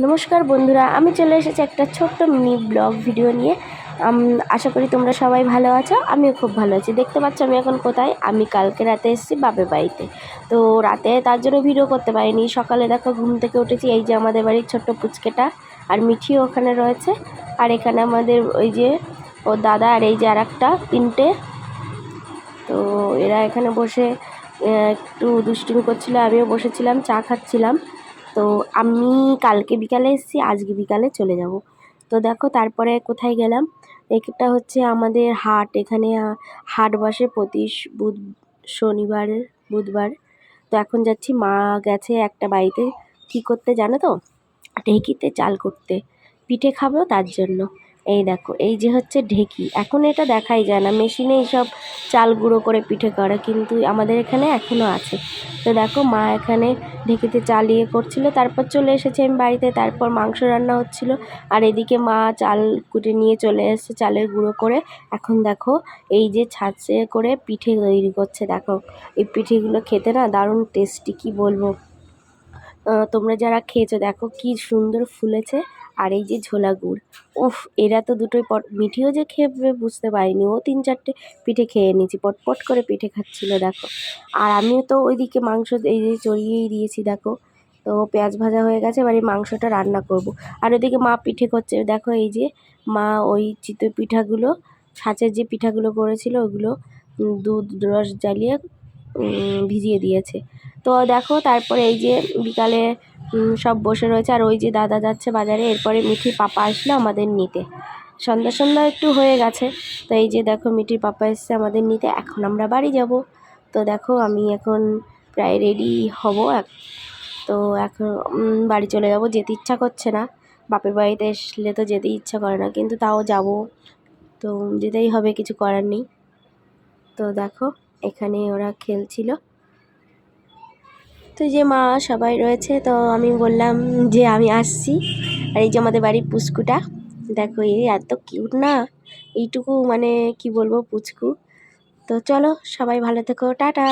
নমস্কার বন্ধুরা, আমি চলে এসেছি একটা ছোট্ট মিনি ব্লগ ভিডিও নিয়ে। আশা করি তোমরা সবাই ভালো আছো। আমিও খুব ভালো আছি। দেখতে পাচ্ছ আমি এখন কোথায়? আমি কালকে রাতে এসেছি বাপের বাড়িতে। তো রাতে তার জন্য ভিডিও করতে পারিনি। সকালে দেখো ঘুম থেকে উঠেছি, এই যে আমাদের বাড়ির ছোট্ট পুচকেটা আর মিঠিও ওখানে রয়েছে। আর এখানে আমাদের ওই যে ও দাদা আর এই যে আর একটা তিনটে, তো এরা এখানে বসে একটু দুষ্টুমি করছিল, আমিও বসেছিলাম চা খাচ্ছিলাম। তো আমি কালকে বিকালে এসেছি, আজকে বিকালে চলে যাব। তো দেখো তারপরে কোথায় গেলাম, এটা হচ্ছে আমাদের হাট। এখানে হাট বসে প্রতি শনিবার বুধবার। তো এখন যাচ্ছি, মা গেছে একটা বাড়িতে কী করতে জানো তো, ঢেঁকিতে চাল করতে, পিঠে খাবো তার জন্য। এই দেখো এই যে হচ্ছে ঢেঁকি, এখন এটা দেখাই যায় না, মেশিনেই সব চাল গুঁড়ো করে পিঠে করে, কিন্তু আমাদের এখানে এখনও আছে। তো দেখো মা এখানে ঢেঁকিতে চাল ইয়ে করছিল, তারপর চলে এসেছে আমি বাড়িতে। তারপর মাংস রান্না হচ্ছিল, আর এদিকে মা চাল কুটে নিয়ে চলে এসেছে চালের গুঁড়ো করে। এখন দেখো এই যে ছাঁচে করে পিঠে তৈরি করছে। দেখো এই পিঠেগুলো খেতে না দারুণ টেস্টি, কি বলবো। তোমরা যারা খেয়েছো দেখো কি সুন্দর ফুলেছে। আর এই যে ঝোলা গুড়, উফ, এরা তো দুটোই মিঠিও যে খেয়ে বুঝতে পারিনি, ও 3-4টে পিঠে খেয়ে নিয়েছি, পটপট করে পিঠে খাচ্ছিল দেখো। আর আমিও তো ওইদিকে মাংস এই যে চড়িয়েই দিয়েছি দেখো। তো পেঁয়াজ ভাজা হয়ে গেছে, এবার এই মাংসটা রান্না করব। আর ওইদিকে মা পিঠে করছে দেখো, এই যে মা ওই চিতই পিঠাগুলো, ছাঁচের যে পিঠাগুলো করেছিল ওগুলো দুধ রস জ্বালিয়ে ভিজিয়ে দিয়েছে। তো দেখো তারপরে এই যে বিকালে সব বসে রয়েছে, আর ওই যে দাদা যাচ্ছে বাজারে। এরপরে মিঠির পাপা আসলো আমাদের নিতে, সন্ধ্যা সন্ধ্যা একটু হয়ে গেছে। তো এই যে দেখো মিঠির পাপা এসছে আমাদের নিতে, এখন আমরা বাড়ি যাব। তো দেখো আমি এখন প্রায় রেডি হব। তো এখন বাড়ি চলে যাব, যেতে ইচ্ছা করছে না। বাপের বাড়িতে আসলে তো যেতে ইচ্ছা করে না, কিন্তু তাও যাব, তো যেতেই হবে, কিছু করার নেই। তো দেখো এখানে ওরা খেলছিল, তো যে মা সবাই রয়েছে, তো আমি বললাম যে আমি আসছি। আর এই যে আমাদের বাড়ির পুচকুটা দেখো, এই এত কিউট না, এইটুকু মানে কি বলবো পুচকু। তো চলো সবাই ভালো থেকো, টাটা।